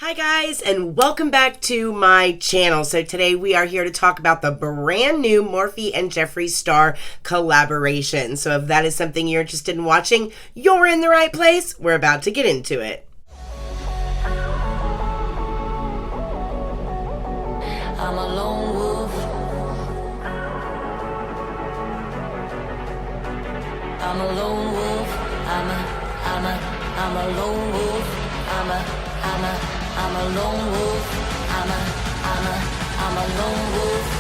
Hi guys, and welcome back to my channel. So today we are here to talk about the brand new Morphe and JeffreeStar collaboration. So if that is something you're interested in watching, you're in the right place. We're about to get into it. I'm a lone wolf. I'm a lone wolf. I'm a lone wolf. I'm a lone wolf. I'm a lone wolf.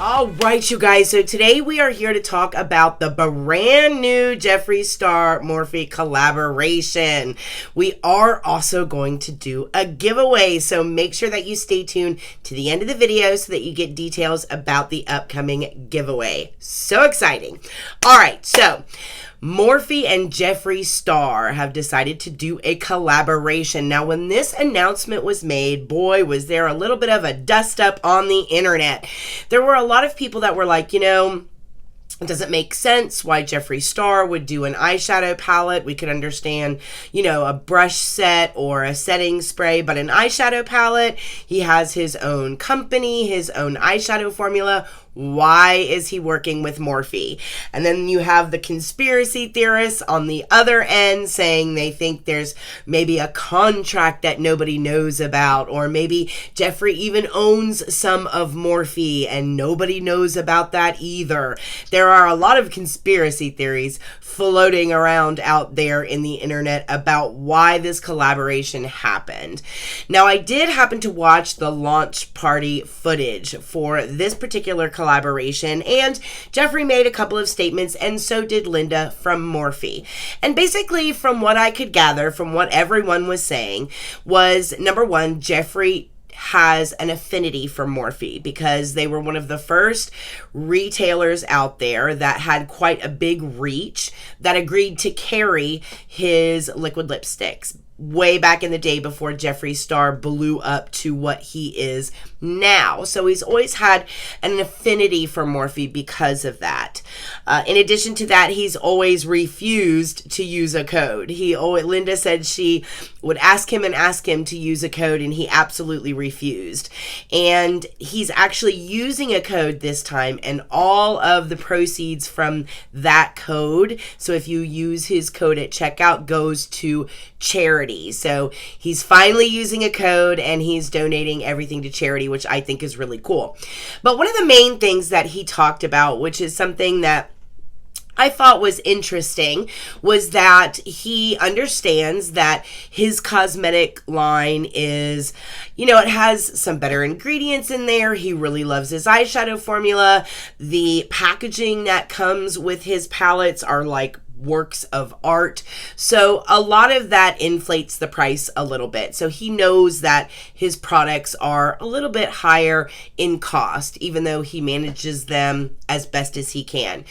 All right, you guys, so today we are here to talk about the brand new JeffreeStar Morphe collaboration. We are also going to do a giveaway, so make sure that you stay tuned to the end of the video so that you get details about the upcoming giveaway. So exciting. All right, so Morphe and JeffreeStar have decided to do a collaboration. Now, when this announcement was made, boy, was there a little bit of a dust up on the internet. There were a lot of people that were like, you know, it doesn't make sense why JeffreeStar would do an eyeshadow palette. We could understand, you know, a brush set or a setting spray, but an eyeshadow palette, he has his own company, his own eyeshadow formula. Why is he working with Morphe? And then you have the conspiracy theorists on the other end saying they think there's maybe a contract that nobody knows about, or maybe Jeffree even owns some of Morphe and nobody knows about that either. There are a lot of conspiracy theories floating around out there in the internet about why this collaboration happened. Now, I did happen to watch the launch party footage for this particular collaboration, and Jeffree made a couple of statements, and so did Linda from Morphe. And basically, from what I could gather, from what everyone was saying, was number one, Jeffree has an affinity for Morphe because they were one of the first retailers out there that had quite a big reach that agreed to carry his liquid lipsticks way back in the day before JeffreeStar blew up to what he is now. So he's always had an affinity for Morphe because of that. In addition to that, he's always refused to use a code. Linda said she would ask him to use a code, and he absolutely refused. And he's actually using a code this time, and all of the proceeds from that code, so if you use his code at checkout, goes to charity. So he's finally using a code and he's donating everything to charity, which I think is really cool. But one of the main things that he talked about, which is something that I thought was interesting, was that he understands that his cosmetic line is, you know, it has some better ingredients in there. He really loves his eyeshadow formula. The packaging that comes with his palettes are like works of art. So a lot of that inflates the price a little bit. So he knows that his products are a little bit higher in cost, even though he manages them as best as he can.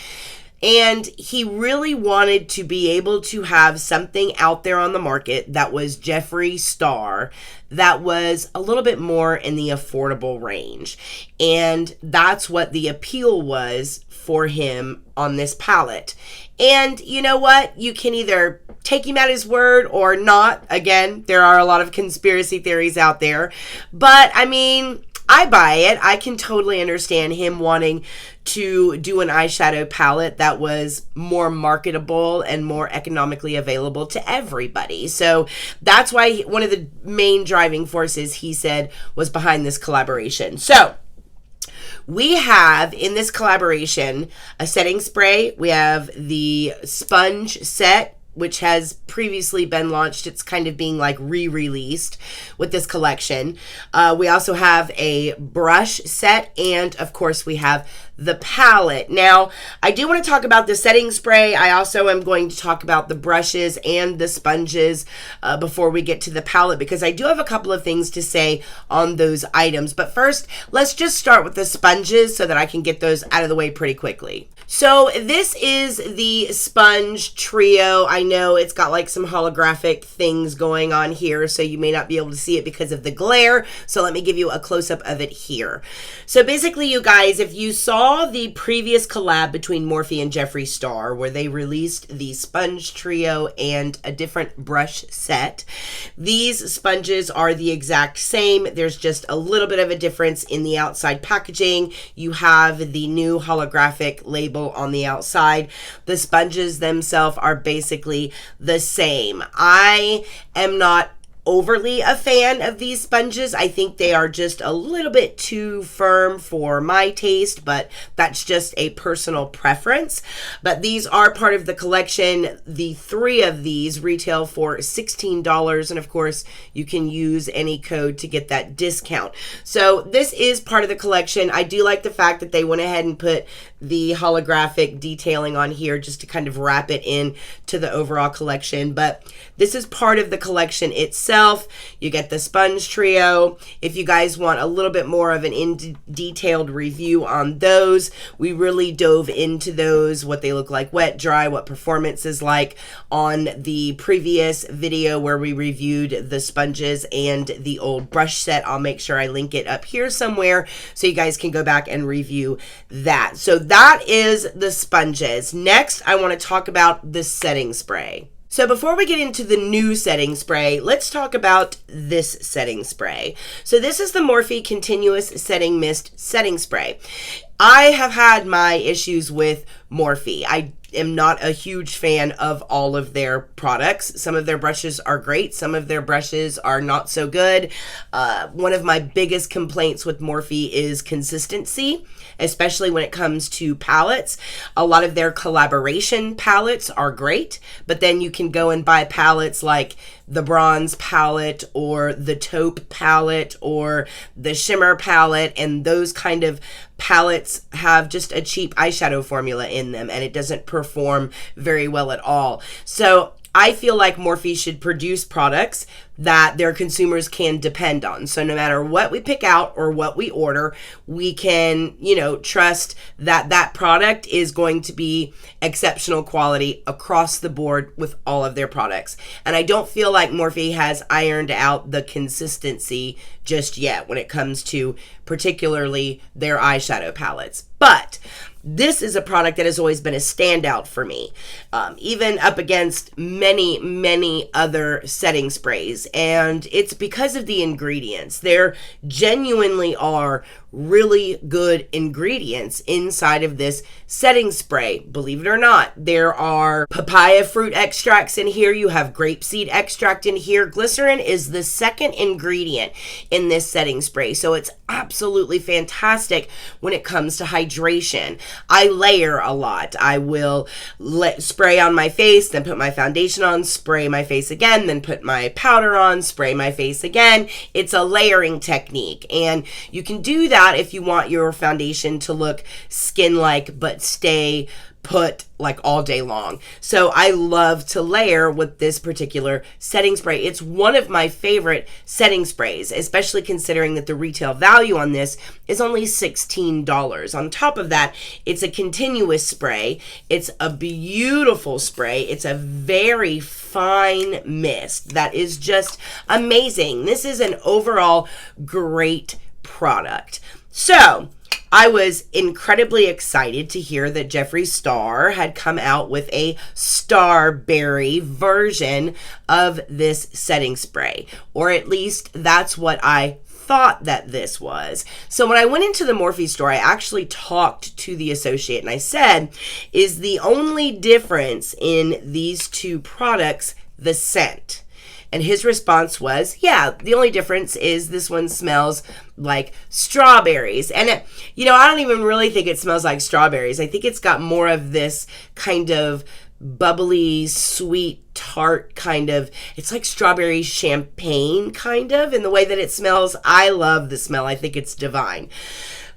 And he really wanted to be able to have something out there on the market that was JeffreeStar that was a little bit more in the affordable range. And that's what the appeal was for him on this palette. And you know what? You can either take him at his word or not. Again, there are a lot of conspiracy theories out there. But I mean, I buy it. I can totally understand him wanting to do an eyeshadow palette that was more marketable and more economically available to everybody. So that's why one of the main driving forces, he said, was behind this collaboration. So we have in this collaboration a setting spray. We have the sponge set, which has previously been launched. It's kind of being like re-released with this collection. We also have a brush set, and of course we have the palette. Now, I do want to talk about the setting spray. I also am going to talk about the brushes and the sponges before we get to the palette, because I do have a couple of things to say on those items. But first, let's just start with the sponges so that I can get those out of the way pretty quickly. So this is the sponge trio. I know it's got like some holographic things going on here, so you may not be able to see it because of the glare. So let me give you a close-up of it here. So basically, you guys, if you saw the previous collab between Morphe and JeffreeStar, where they released the sponge trio and a different brush set, these sponges are the exact same. There's just a little bit of a difference in the outside packaging. You have the new holographic label on the outside. The sponges themselves are basically the same. I am not overly a fan of these sponges. I think they are just a little bit too firm for my taste, but that's just a personal preference. But these are part of the collection. The 3 of these retail for $16, and of course you can use any code to get that discount. So this is part of the collection. I do like the fact that they went ahead and put the holographic detailing on here just to kind of wrap it in to the overall collection, but this is part of the collection itself. You get the sponge trio. If you guys want a little bit more of an detailed review on those, we really dove into those, what they look like wet, dry, what performance is like on the previous video where we reviewed the sponges and the old brush set. I'll make sure I link it up here somewhere so you guys can go back and review that. So that is the sponges. Next, I want to talk about the setting spray. So before we get into the new setting spray, let's talk about this setting spray. So this is the Morphe Continuous Setting Mist Setting Spray. I have had my issues with Morphe. I am not a huge fan of all of their products. Some of their brushes are great. Some of their brushes are not so good. One of my biggest complaints with Morphe is consistency, especially when it comes to palettes. A lot of their collaboration palettes are great, but then you can go and buy palettes like the bronze palette or the taupe palette or the shimmer palette, and those kind of palettes have just a cheap eyeshadow formula in them, and it doesn't perform very well at all. So I feel like Morphe should produce products that their consumers can depend on. So no matter what we pick out or what we order, we can, trust that that product is going to be exceptional quality across the board with all of their products. And I don't feel like Morphe has ironed out the consistency just yet when it comes to particularly their eyeshadow palettes. But this is a product that has always been a standout for me, even up against many, many other setting sprays. And it's because of the ingredients. There genuinely are really good ingredients inside of this setting spray. Believe it or not, there are papaya fruit extracts in here. You have grapeseed extract in here. Glycerin is the second ingredient in this setting spray. So it's absolutely fantastic when it comes to hydration. I layer a lot. I will spray on my face, then put my foundation on, spray my face again, then put my powder on, spray my face again. It's a layering technique, and you can do that if you want your foundation to look skin-like but stay put like all day long. So I love to layer with this particular setting spray. It's one of my favorite setting sprays, especially considering that the retail value on this is only $16. On top of that, it's a continuous spray. It's a beautiful spray. It's a very fine mist that is just amazing. This is an overall great product. So I was incredibly excited to hear that JeffreeStar had come out with a starberry version of this setting spray, or at least that's what I thought that this was. So when I went into the Morphe store, I actually talked to the associate and I said, is the only difference in these two products the scent? And his response was, yeah, the only difference is this one smells like strawberries. And, I don't even really think it smells like strawberries. I think it's got more of this kind of bubbly, sweet, tart kind of, it's like strawberry champagne kind of in the way that it smells. I love the smell. I think it's divine.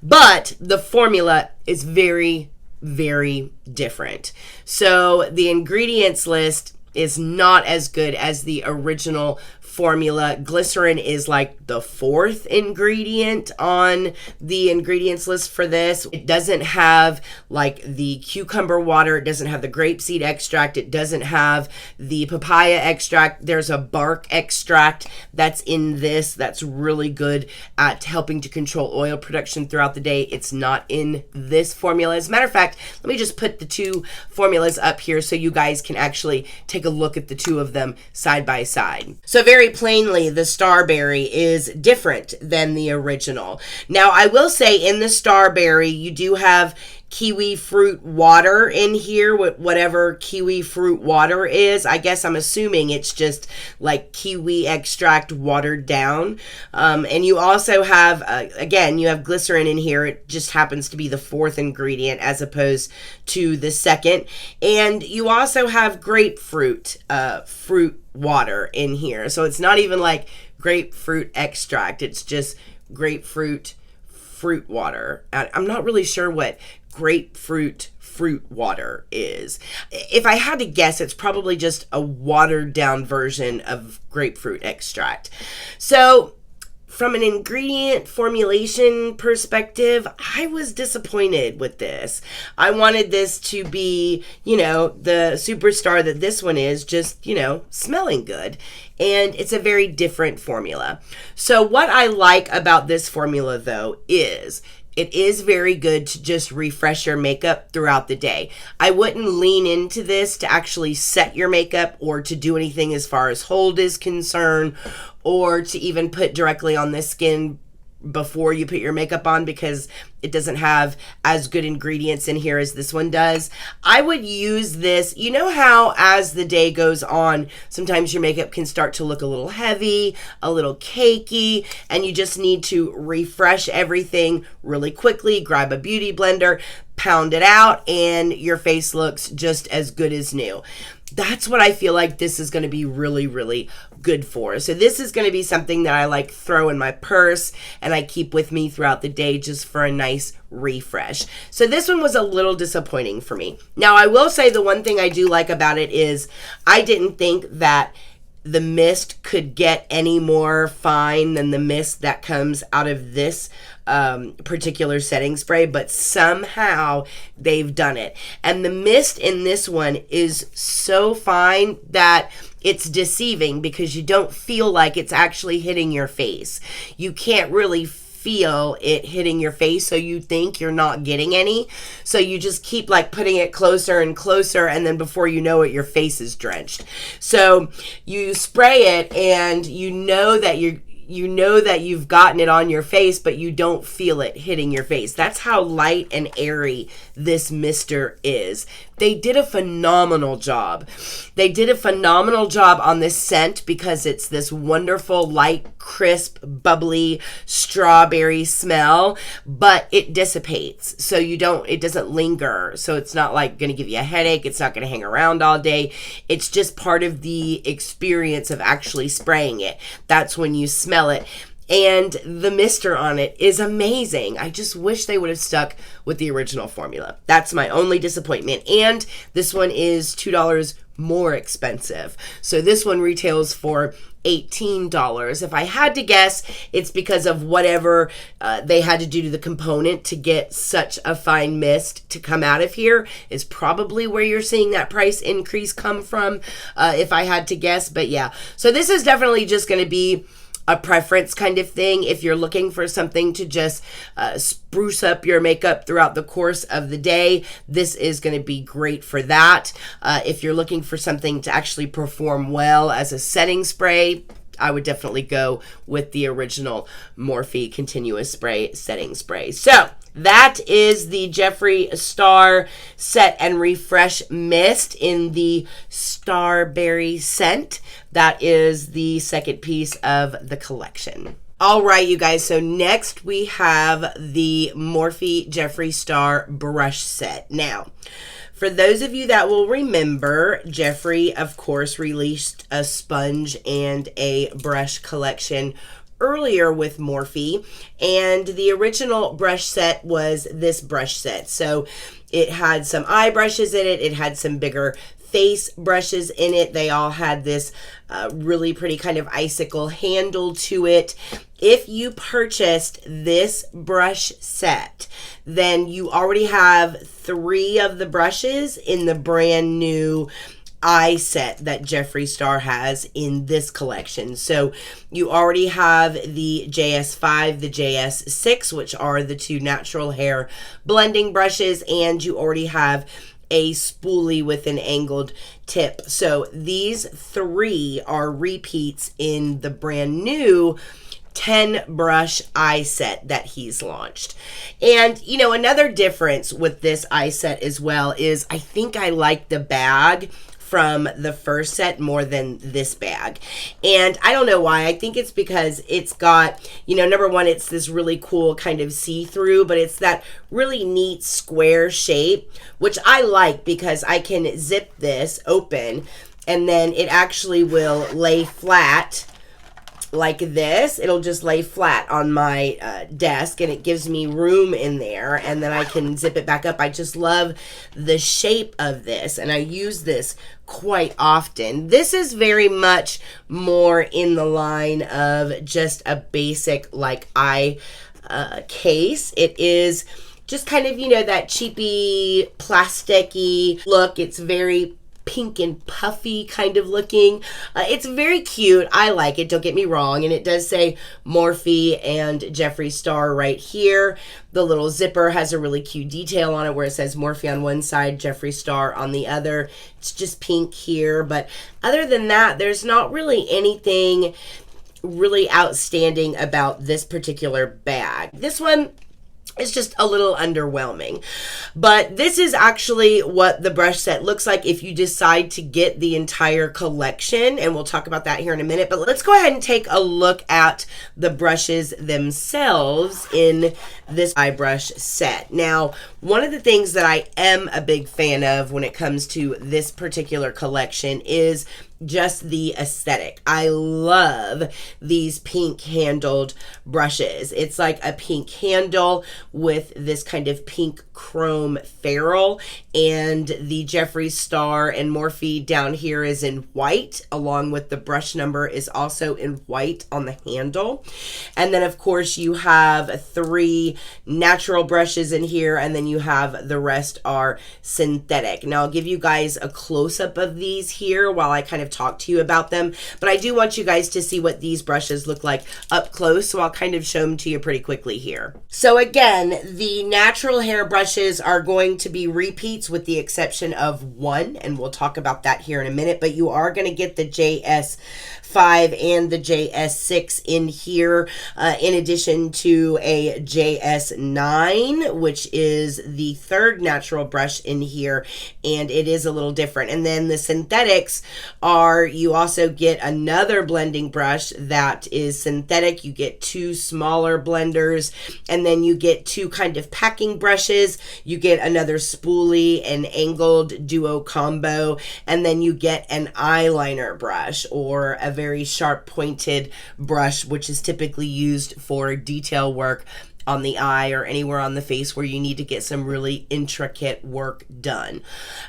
But the formula is very, very different. So the ingredients list is not as good as the original formula. Glycerin is like the fourth ingredient on the ingredients list for this. It doesn't have like the cucumber water. It doesn't have the grapeseed extract. It doesn't have the papaya extract. There's a bark extract that's in this that's really good at helping to control oil production throughout the day. It's not in this formula. As a matter of fact, let me just put the two formulas up here so you guys can actually take a look at the two of them side by side. So very plainly, the Starberry is different than the original. Now, I will say in the Starberry, you do have kiwi fruit water in here, whatever kiwi fruit water is. I guess I'm assuming it's just like kiwi extract watered down. And you also have, again, you have glycerin in here. It just happens to be the fourth ingredient as opposed to the second. And you also have grapefruit fruit water in here. So it's not even like grapefruit extract. It's just grapefruit fruit water. I'm not really sure what grapefruit fruit water is. If I had to guess, it's probably just a watered down version of grapefruit extract. So from an ingredient formulation perspective, I was disappointed with this. I wanted this to be, you know, the superstar that this one is, just, you know, smelling good. And it's a very different formula. So what I like about this formula, though, is it is very good to just refresh your makeup throughout the day. I wouldn't lean into this to actually set your makeup or to do anything as far as hold is concerned, or to even put directly on the skin before you put your makeup on, because it doesn't have as good ingredients in here as this one does. I would use this, you know how as the day goes on, sometimes your makeup can start to look a little heavy, a little cakey, and you just need to refresh everything really quickly, grab a beauty blender, pound it out, and your face looks just as good as new. That's what I feel like this is going to be really, really good for. So this is going to be something that I like throw in my purse and I keep with me throughout the day just for a nice refresh. So this one was a little disappointing for me. Now, I will say the one thing I do like about it is I didn't think that the mist could get any more fine than the mist that comes out of this particular setting spray, but somehow they've done it. And the mist in this one is so fine that it's deceiving because you don't feel like it's actually hitting your face. You can't really feel it hitting your face, so you think you're not getting any. So you just keep like putting it closer and closer, and then before you know it, your face is drenched. So you spray it and you know that you've gotten it on your face, but you don't feel it hitting your face. That's how light and airy this mister is. They did a phenomenal job. They did a phenomenal job on this scent because it's this wonderful, light, crisp, bubbly strawberry smell, but it dissipates. So it doesn't linger. So it's not like going to give you a headache. It's not going to hang around all day. It's just part of the experience of actually spraying it. That's when you smell it. And the mister on it is amazing. I just wish they would have stuck with the original formula. That's my only disappointment. And this one is $2 more expensive. So this one retails for $18. If I had to guess, it's because of whatever they had to do to the component to get such a fine mist to come out of here is probably where you're seeing that price increase come from, if I had to guess. But yeah, so this is definitely just going to be a preference kind of thing. If you're looking for something to just spruce up your makeup throughout the course of the day, this is going to be great for that. If you're looking for something to actually perform well as a setting spray, I would definitely go with the original Morphe Continuous Spray Setting Spray. So that is the Jeffree Star Set and Refresh Mist in the Starberry scent. That is the second piece of the collection. All right, you guys, so next we have the Morphe Jeffree Star Brush Set. Now, for those of you that will remember, Jeffree, of course, released a sponge and a brush collection earlier with Morphe, and the original brush set was this brush set. So it had some eye brushes in it. It had some bigger face brushes in it. They all had this really pretty kind of icicle handle to it. If you purchased this brush set, then you already have 3 of the brushes in the brand new eye set that Jeffree Star has in this collection. So you already have the JS5, the JS6, which are the 2 natural hair blending brushes, and you already have a spoolie with an angled tip. So these 3 are repeats in the brand new 10 brush eye set that he's launched. And you know, another difference with this eye set as well is I think I like the bag from the first set more than this bag. And I don't know why. I think it's because it's got, you know, number one, it's this really cool kind of see-through, but it's that really neat square shape, which I like because I can zip this open and then it actually will lay flat like this. It'll just lay flat on my desk, and it gives me room in there, and then I can zip it back up. I just love the shape of this, and I use this quite often. This is very much more in the line of just a basic like eye case. It is just kind of, you know, that cheapy plasticky look. It's very pink and puffy kind of looking. It's very cute. I like it, don't get me wrong. And it does say Morphe and Jeffree Star right here. The little zipper has a really cute detail on it where it says Morphe on one side, Jeffree Star on the other. It's just pink here. But other than that, there's not really anything really outstanding about this particular bag. This one, it's just a little underwhelming. But this is actually what the brush set looks like if you decide to get the entire collection, and we'll talk about that here in a minute. But let's go ahead and take a look at the brushes themselves in this eye brush set. Now, one of the things that I am a big fan of when it comes to this particular collection is just the aesthetic. I love these pink handled brushes. It's like a pink handle with this kind of pink chrome ferrule, and the Jeffree Star and Morphe down here is in white, along with the brush number is also in white on the handle. And then of course you have 3 natural brushes in here, and then you have the rest are synthetic. Now I'll give you guys a close-up of these here while I kind of talk to you about them, but I do want you guys to see what these brushes look like up close, so I'll kind of show them to you pretty quickly here. So again, the natural hair brushes are going to be repeats with the exception of 1, and we'll talk about that here in a minute, but you are going to get the JS5 and the JS6 in here, in addition to a JS9, which is the 3rd natural brush in here, and it is a little different. And then the synthetics are, you also get another blending brush that is synthetic. You get 2 smaller blenders, and then you get 2 kind of packing brushes. You get another spoolie, an angled duo combo, and then you get an eyeliner brush, or a very sharp pointed brush, which is typically used for detail work on the eye or anywhere on the face where you need to get some really intricate work done.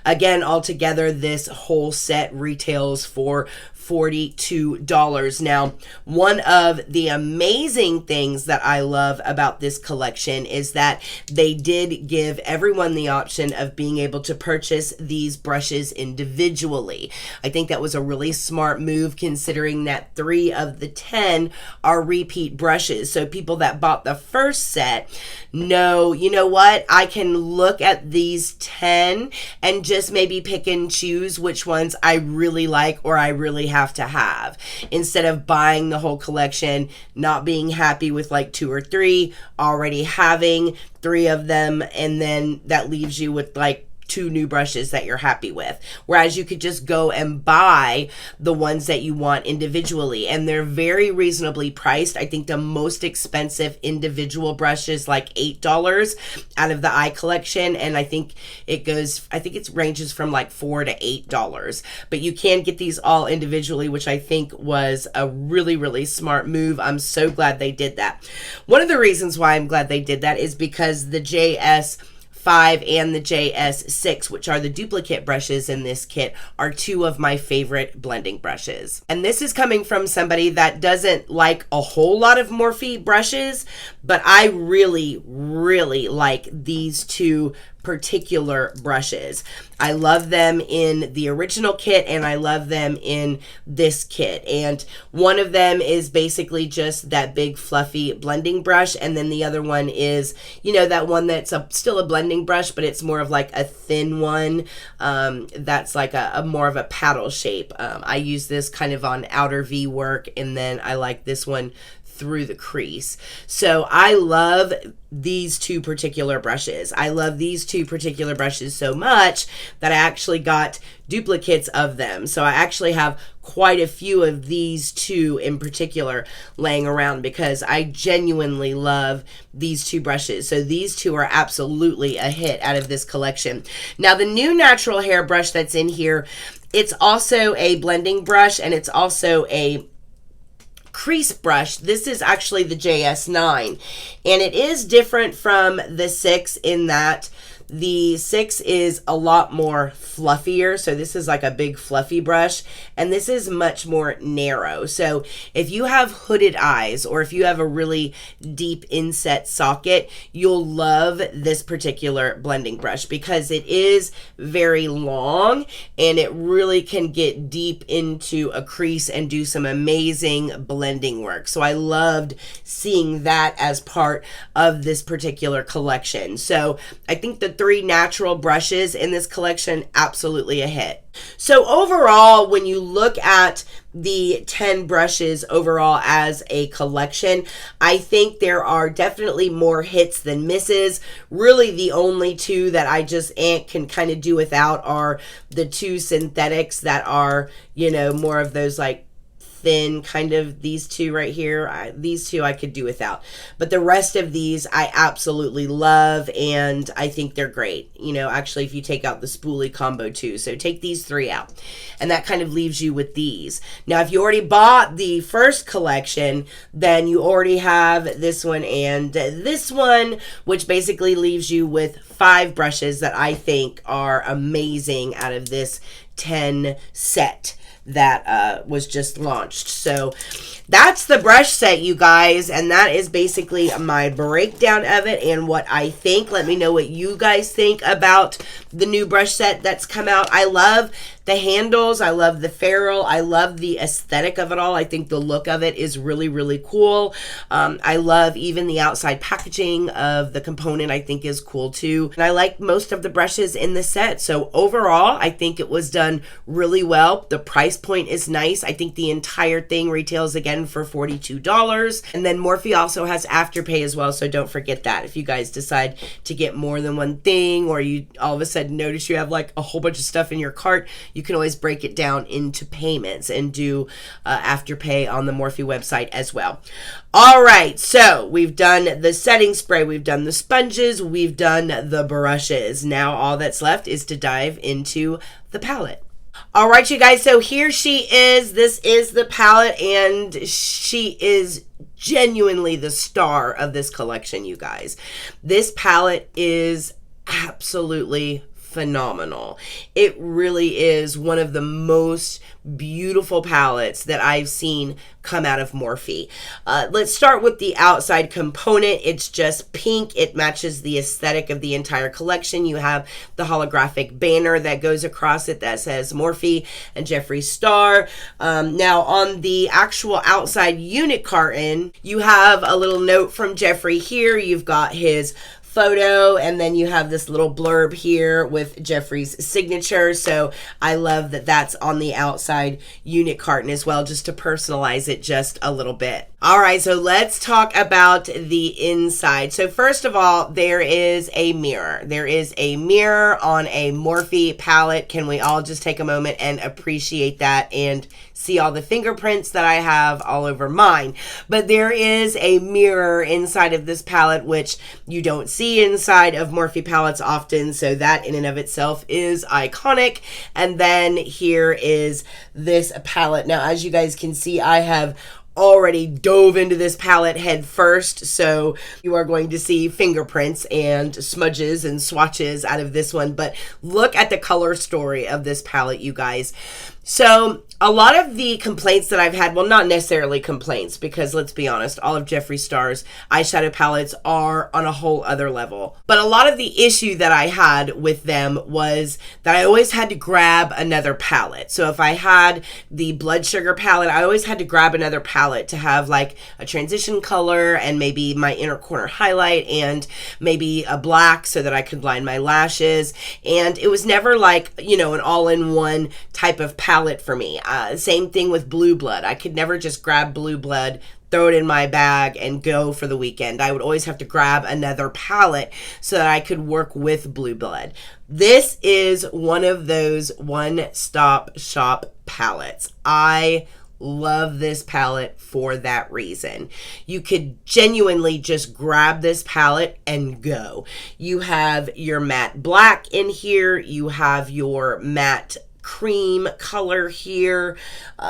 Again, altogether, this whole set retails for $42. Now, one of the amazing things that I love about this collection is that they did give everyone the option of being able to purchase these brushes individually. I think that was a really smart move, considering that 3 of the 10 are repeat brushes. So people that bought the first set know, you know what, I can look at these 10 and just maybe pick and choose which ones I really like or I really have to have, instead of buying the whole collection, not being happy with like 2 or 3, already having 3 of them, and then that leaves you with like 2 new brushes that you're happy with. Whereas you could just go and buy the ones that you want individually, and they're very reasonably priced. I think the most expensive individual brush is like $8 out of the eye collection, and I think it ranges from like $4 to $8. But you can get these all individually, which I think was a really, really smart move. I'm so glad they did that. One of the reasons why I'm glad they did that is because the JS JS5 and the JS6, which are the duplicate brushes in this kit, are two of my favorite blending brushes. And this is coming from somebody that doesn't like a whole lot of Morphe brushes, but I really, really like these two particular brushes. I love them in the original kit and I love them in this kit. And one of them is basically just that big fluffy blending brush, and then the other one is, you know, that one that's still a blending brush, but it's more of like a thin one that's like a more of a paddle shape. I use this kind of on outer V work, and then I like this one through the crease. So I love these two particular brushes. I love these two particular brushes so much that I actually got duplicates of them. So I actually have quite a few of these two in particular laying around because I genuinely love these two brushes. So these two are absolutely a hit out of this collection. Now the new natural hair brush that's in here, it's also a blending brush and it's also a crease brush. This is actually the JS9, and it is different from the 6 in that the 6 is a lot more fluffier. So this is like a big fluffy brush, and this is much more narrow. So if you have hooded eyes or if you have a really deep inset socket, you'll love this particular blending brush because it is very long and it really can get deep into a crease and do some amazing blending work. So I loved seeing that as part of this particular collection. So I think the 3 natural brushes in this collection, absolutely a hit. So overall, when you look at the 10 brushes overall as a collection, I think there are definitely more hits than misses. Really the only two that I just can kind of do without are the 2 synthetics that are, you know, more of those like thin kind of, these two right here. These two I could do without, but the rest of these I absolutely love and I think they're great. You know, actually if you take out the spoolie combo too, so take these 3 out and that kind of leaves you with these. Now if you already bought the first collection, then you already have this one and this one, which basically leaves you with 5 brushes that I think are amazing out of this 10 set that was just launched. So that's the brush set, you guys, and that is basically my breakdown of it and what I think. Let me know what you guys think about the new brush set that's come out. I love the handles, I love the ferrule, I love the aesthetic of it all. I think the look of it is really, really cool. I love even the outside packaging of the component, I think is cool too. And I like most of the brushes in the set. So overall, I think it was done really well. The price point is nice. I think the entire thing retails again for $42. And then Morphe also has Afterpay as well, so don't forget that. If you guys decide to get more than one thing, or you all of a sudden notice you have like a whole bunch of stuff in your cart, you can always break it down into payments and do Afterpay on the Morphe website as well. All right, so we've done the setting spray, we've done the sponges, we've done the brushes. Now all that's left is to dive into the palette. All right, you guys, so here she is. This is the palette, and she is genuinely the star of this collection, you guys. This palette is absolutely phenomenal. It really is one of the most beautiful palettes that I've seen come out of Morphe. Let's start with the outside component. It's just pink. It matches the aesthetic of the entire collection. You have the holographic banner that goes across it that says Morphe and JeffreesStar. Now on the actual outside unit carton, you have a little note from Jeffree here. You've got his photo, and then you have this little blurb here with Jeffree's signature. So I love that that's on the outside unit carton as well, just to personalize it just a little bit. All right, so let's talk about the inside. So first of all, there is a mirror. There is a mirror on a Morphe palette. Can we all just take a moment and appreciate that and see all the fingerprints that I have all over mine? But there is a mirror inside of this palette, which you don't see inside of Morphe palettes often, so that in and of itself is iconic. And then here is this palette. Now, as you guys can see, I have already dove into this palette head first, so you are going to see fingerprints and smudges and swatches out of this one. But look at the color story of this palette, you guys. So a lot of the complaints that I've had, well, not necessarily complaints, because let's be honest, all of Jeffree Star's eyeshadow palettes are on a whole other level. But a lot of the issue that I had with them was that I always had to grab another palette. So if I had the Blood Sugar palette, I always had to grab another palette to have like a transition color and maybe my inner corner highlight and maybe a black so that I could line my lashes. And it was never like, you know, an all-in-one type of palette for me. Same thing with Blue Blood. I could never just grab Blue Blood, throw it in my bag, and go for the weekend. I would always have to grab another palette so that I could work with Blue Blood. This is one of those one-stop shop palettes. I love this palette for that reason. You could genuinely just grab this palette and go. You have your matte black in here. You have your matte cream color here,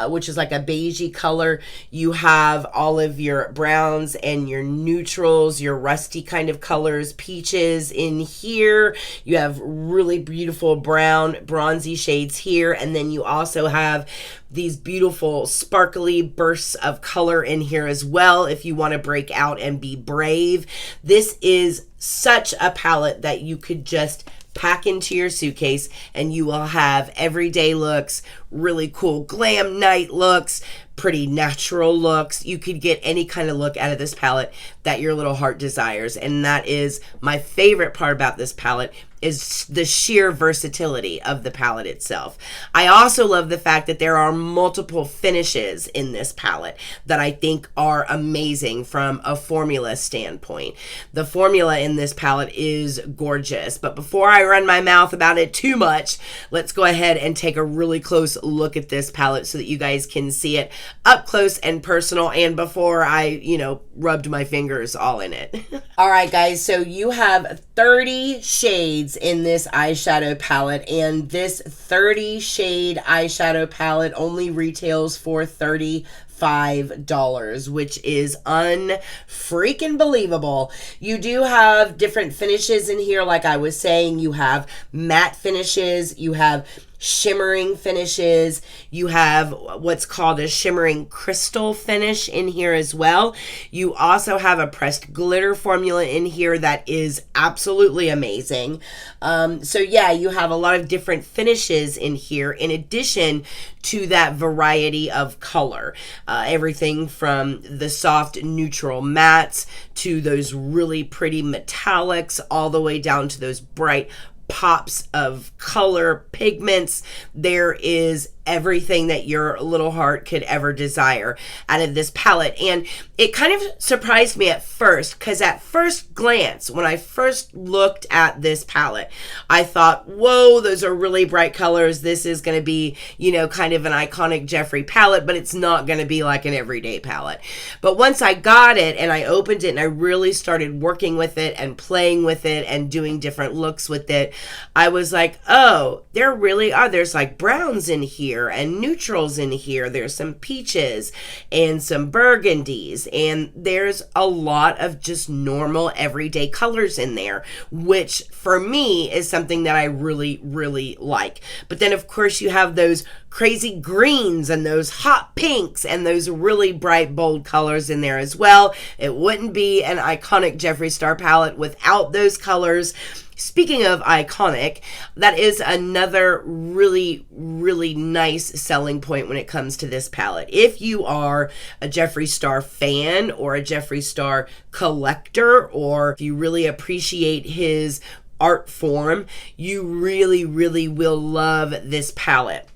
which is like a beigey color. You have all of your browns and your neutrals, your rusty kind of colors, peaches in here. You have really beautiful brown, bronzy shades here. And then you also have these beautiful sparkly bursts of color in here as well if you want to break out and be brave. This is such a palette that you could just pack into your suitcase and you will have everyday looks, really cool glam night looks, pretty natural looks. You could get any kind of look out of this palette that your little heart desires. And that is my favorite part about this palette, is the sheer versatility of the palette itself. I also love the fact that there are multiple finishes in this palette that I think are amazing from a formula standpoint. The formula in this palette is gorgeous, but before I run my mouth about it too much, let's go ahead and take a really close look at this palette so that you guys can see it up close and personal, and before I, you know, rubbed my fingers all in it. All right, guys, so you have 30 shades in this eyeshadow palette, and this 30 shade eyeshadow palette only retails for $35, which is unfreaking believable. You do have different finishes in here. Like I was saying, you have matte finishes, you have shimmering finishes, you have what's called a shimmering crystal finish in here as well. You also have a pressed glitter formula in here that is absolutely amazing. So yeah, you have a lot of different finishes in here in addition to that variety of color. Everything from the soft neutral mattes to those really pretty metallics all the way down to those bright pops of color, pigments. There is everything that your little heart could ever desire out of this palette. And it kind of surprised me at first, because at first glance, when I first looked at this palette, I thought, whoa, those are really bright colors. This is going to be, you know, kind of an iconic Jeffree palette, but it's not going to be like an everyday palette. But once I got it and I opened it and I really started working with it and playing with it and doing different looks with it, I was like, oh, there really are. There's like browns in here and neutrals in here. There's some peaches and some burgundies, and there's a lot of just normal everyday colors in there, which for me is something that I really, really like. But then of course you have those crazy greens and those hot pinks and those really bright, bold colors in there as well. It wouldn't be an iconic Jeffree Star palette without those colors. Speaking of iconic, that is another really, really nice selling point when it comes to this palette. If you are a Jeffree Star fan or a Jeffree Star collector, or if you really appreciate his art form, you really, really will love this palette.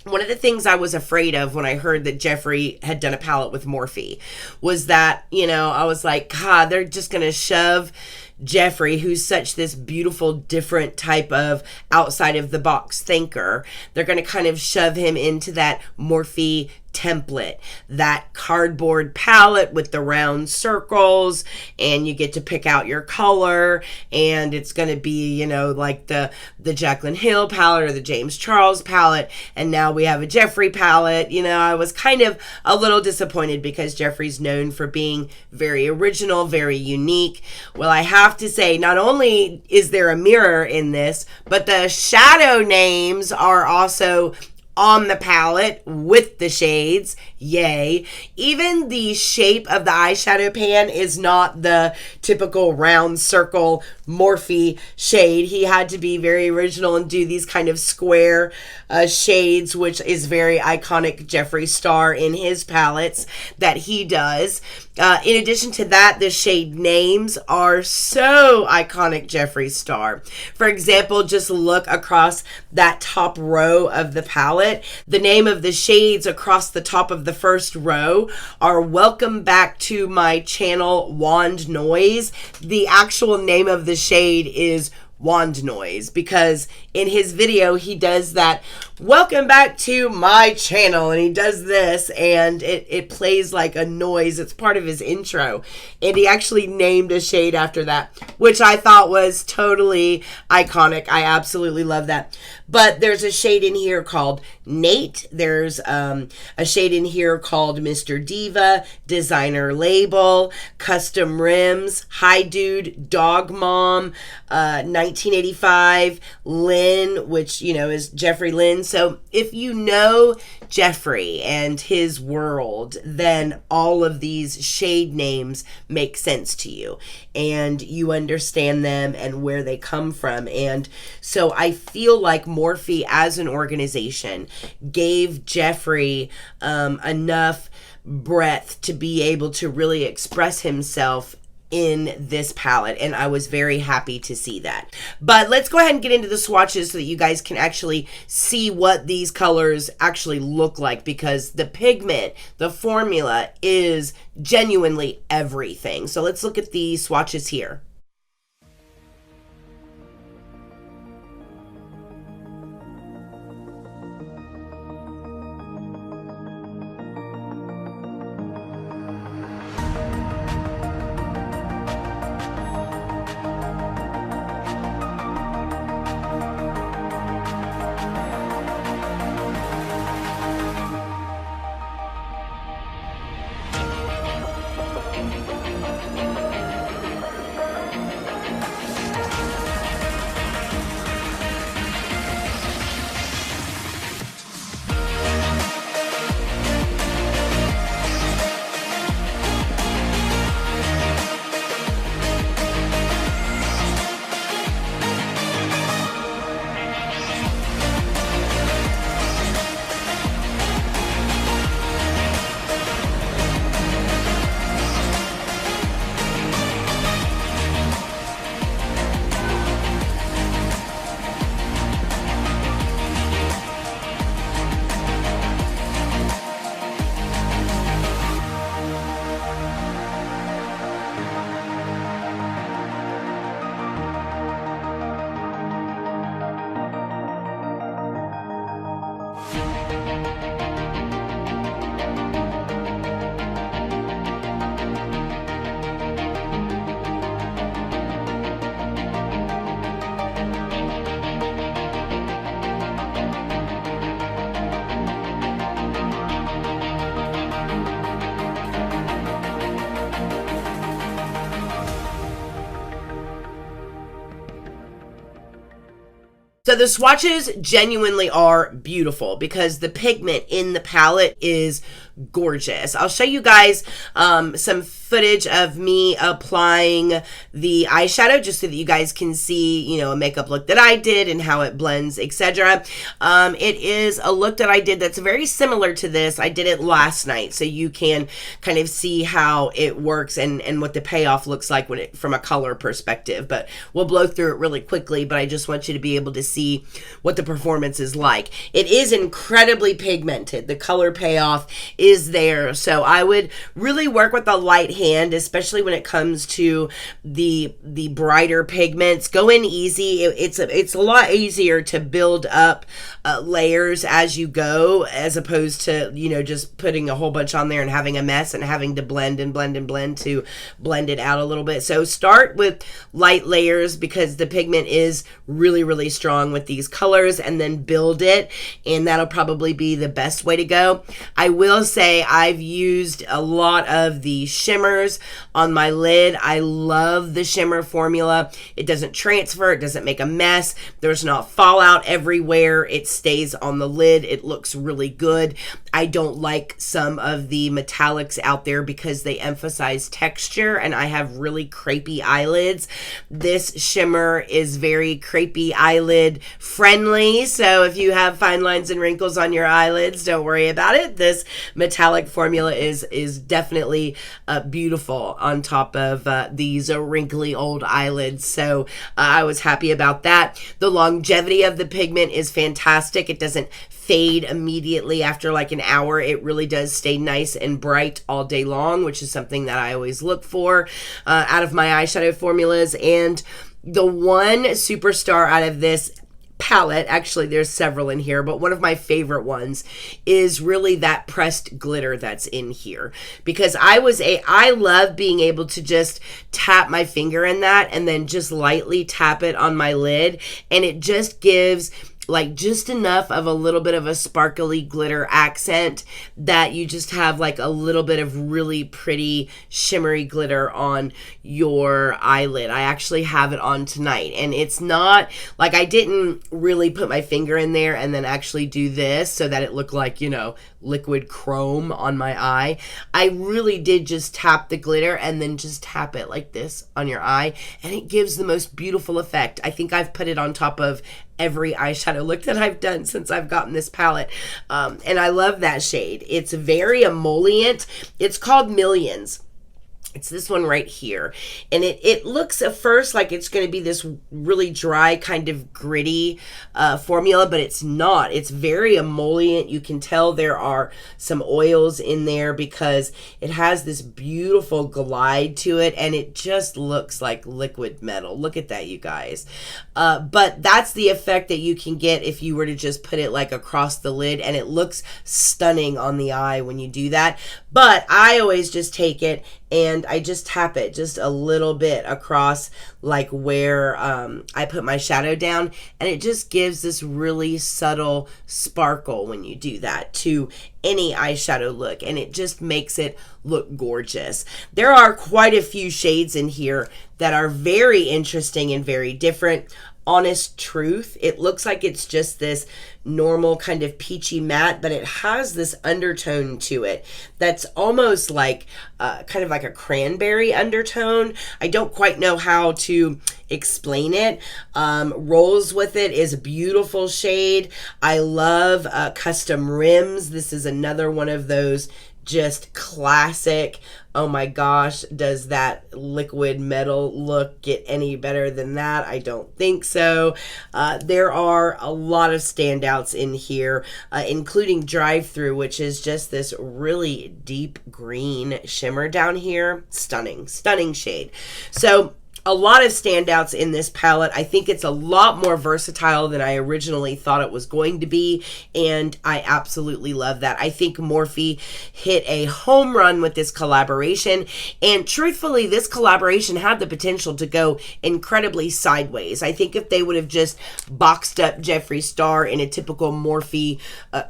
One of the things I was afraid of when I heard that Jeffree had done a palette with Morphe was that, you know, I was like, God, they're just going to shove Jeffree, who's such this beautiful, different type of outside of the box thinker, they're going to kind of shove him into that Morphe template, that cardboard palette with the round circles, and you get to pick out your color, and it's going to be, you know, like the Jaclyn Hill palette or the James Charles palette, and now we have a Jeffree palette. You know, I was kind of a little disappointed because Jeffree's known for being very original, very unique. Well, I have to say, not only is there a mirror in this, but the shadow names are also on the palette with the shades. Yay. Even the shape of the eyeshadow pan is not the typical round circle Morphe shade. He had to be very original and do these kind of square shades, which is very iconic JeffreeStar in his palettes that he does. In addition to that, the shade names are so iconic JeffreeStar. For example, just look across that top row of the palette. The name of the shades across the top of the first row are Welcome Back to My Channel Wand Noise. The actual name of the shade is Wand Noise because in his video he does that welcome back to my channel, and he does this and it plays like a noise. It's part of his intro, and he actually named a shade after that, which I thought was totally iconic. I absolutely love that. But there's a shade in here called Nate. There's a shade in here called Mr. Diva, Designer Label, Custom Rims, Hi Dude, Dog Mom, 1985, Lynn, which, you know, is Jeffree Lynn. So if you know Jeffree and his world, then all of these shade names make sense to you and you understand them and where they come from. And so I feel like Morphe as an organization gave Jeffree enough breadth to be able to really express himself in this palette, and I was very happy to see that. But let's go ahead and get into the swatches so that you guys can actually see what these colors actually look like, because the pigment, the formula is genuinely everything. So let's look at the swatches here. So the swatches genuinely are beautiful because the pigment in the palette is gorgeous. I'll show you guys some footage of me applying the eyeshadow just so that you guys can see, you know, a makeup look that I did and how it blends, etc. It is a look that I did that's very similar to this. I did it last night, so you can kind of see how it works and what the payoff looks like when it, from a color perspective. But we'll blow through it really quickly, but I just want you to be able to see what the performance is like. It is incredibly pigmented. The color payoff is is there. So I would really work with a light hand, especially when it comes to the brighter pigments. Go in easy. It's a lot easier to build up layers as you go, as opposed to, you know, just putting a whole bunch on there and having a mess and having to blend and blend and blend to blend it out a little bit. So start with light layers because the pigment is really, really strong with these colors, and then build it, and that'll probably be the best way to go. I will say I've used a lot of the shimmers on my lid. I love the shimmer formula. It doesn't transfer, it doesn't make a mess, there's not fallout everywhere, it stays on the lid, it looks really good. I don't like some of the metallics out there because they emphasize texture, and I have really crepey eyelids. This shimmer is very crepey eyelid friendly, so if you have fine lines and wrinkles on your eyelids, don't worry about it. This metallic formula is definitely beautiful on top of these wrinkly old eyelids, so I was happy about that. The longevity of the pigment is fantastic. It doesn't fade immediately after like an hour. It really does stay nice and bright all day long, which is something that I always look for out of my eyeshadow formulas. And the one superstar out of this palette, actually there's several in here, but one of my favorite ones is really that pressed glitter that's in here, because I love being able to just tap my finger in that and then just lightly tap it on my lid, and it just gives like just enough of a little bit of a sparkly glitter accent that you just have like a little bit of really pretty shimmery glitter on your eyelid. I actually have it on tonight, and it's not like I didn't really put my finger in there and then actually do this so that it looked like, you know, liquid chrome on my eye. I really did just tap the glitter and then just tap it like this on your eye, and it gives the most beautiful effect. I think I've put it on top of every eyeshadow look that I've done since I've gotten this palette, and I love that shade. It's very emollient. It's called Millions. It's this one right here, and it looks at first like it's going to be this really dry kind of gritty formula, but it's not. It's very emollient. You can tell there are some oils in there because it has this beautiful glide to it, and it just looks like liquid metal. Look at that, you guys. But that's the effect that you can get if you were to just put it like across the lid, and it looks stunning on the eye when you do that. But I always just take it and I just tap it just a little bit across like where I put my shadow down, and it just gives this really subtle sparkle when you do that to any eyeshadow look, and it just makes it look gorgeous. There are quite a few shades in here that are very interesting and very different. Honest Truth, it looks like it's just this normal kind of peachy matte, but it has this undertone to it that's almost like kind of like a cranberry undertone. I don't quite know how to explain it. Rolls With It is a beautiful shade. I love Custom Rims. This is another one of those just classic. Oh my gosh, does that liquid metal look get any better than that? I don't think so. There are a lot of standouts in here, including Drive Through, which is just this really deep green shimmer down here. Stunning, stunning shade. So a lot of standouts in this palette. I think it's a lot more versatile than I originally thought it was going to be, and I absolutely love that. I think Morphe hit a home run with this collaboration, and truthfully, this collaboration had the potential to go incredibly sideways. I think if they would have just boxed up JeffreeStar in a typical Morphe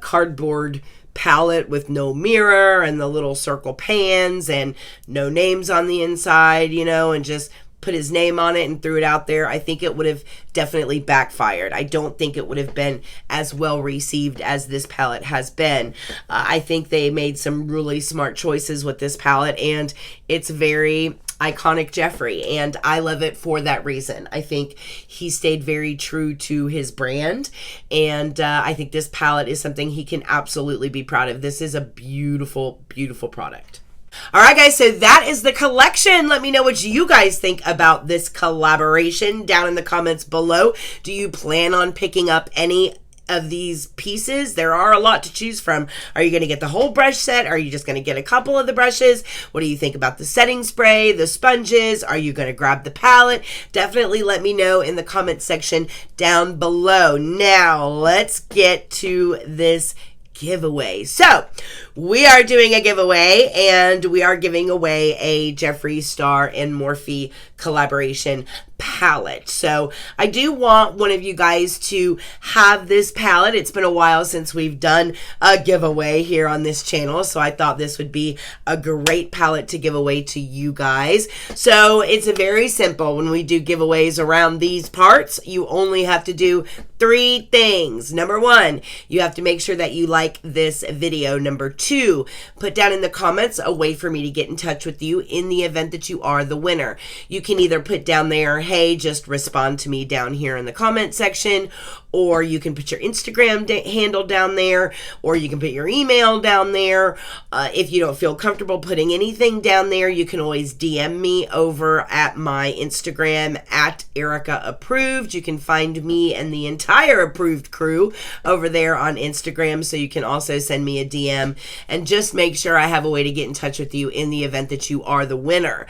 cardboard palette with no mirror and the little circle pans and no names on the inside, you know, and just put his name on it and threw it out there, I think it would have definitely backfired. I don't think it would have been as well received as this palette has been. I think they made some really smart choices with this palette, and it's very iconic Jeffree, and I love it for that reason. I think he stayed very true to his brand, and I think this palette is something he can absolutely be proud of. This is a beautiful, beautiful product. All right, guys, so that is the collection. Let me know what you guys think about this collaboration down in the comments below. Do you plan on picking up any of these pieces. There are a lot to choose from. Are you going to get the whole brush set? Are you just going to get a couple of the brushes? What do you think about the setting spray, the sponges? Are you going to grab the palette? Definitely let me know in the comment section down below. Now, let's get to this giveaway. So we are doing a giveaway, and we are giving away a JeffreeStar and Morphe collaboration palette. So I do want one of you guys to have this palette. It's been a while since we've done a giveaway here on this channel, so I thought this would be a great palette to give away to you guys. So it's very simple. When we do giveaways around these parts, you only have to do 3 things. Number 1, you have to make sure that you like this video. Number 2, put down in the comments a way for me to get in touch with you in the event that you are the winner. You can either put down there, hey, just respond to me down here in the comment section, or you can put your Instagram handle down there, or you can put your email down there. If you don't feel comfortable putting anything down there, you can always DM me over at my Instagram at Erica Approved. You can find me and the entire Approved crew over there on Instagram, so you can also send me a DM and just make sure I have a way to get in touch with you in the event that you are the winner.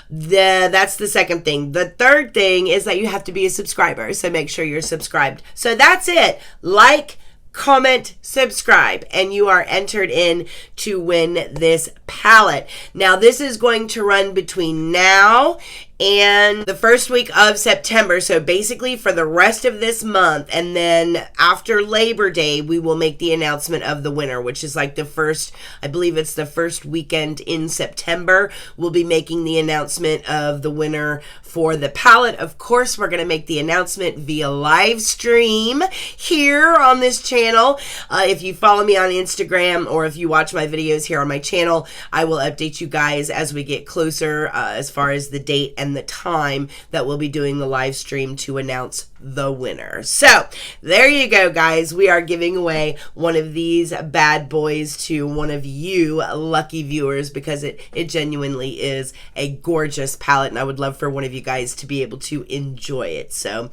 That's the second thing. The third thing is that you have to be a subscriber, so make sure you're subscribed. So that's it. Like, comment, subscribe, and you are entered in to win this palette. Now, this is going to run between now and the first week of September, so basically for the rest of this month, and then after Labor Day we will make the announcement of the winner, which is like the first, I believe it's the first weekend in September. We'll be making the announcement of the winner for the palette. Of course, we're going to make the announcement via live stream here on this channel. If you follow me on Instagram, or if you watch my videos here on my channel, I will update you guys as we get closer as far as the date and the time that we'll be doing the live stream to announce the winner. So there you go, guys. We are giving away one of these bad boys to one of you lucky viewers, because it genuinely is a gorgeous palette, and I would love for one of you guys to be able to enjoy it. So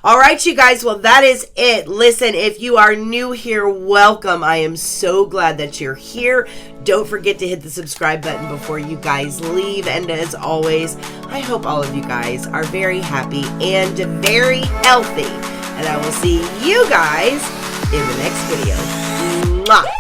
all right, you guys, well, that is it. Listen, if you are new here, welcome. I am so glad that you're here. Don't forget to hit the subscribe button before you guys leave, and as always, I hope all of you guys are very happy and very healthy, and I will see you guys in the next video. Mwah!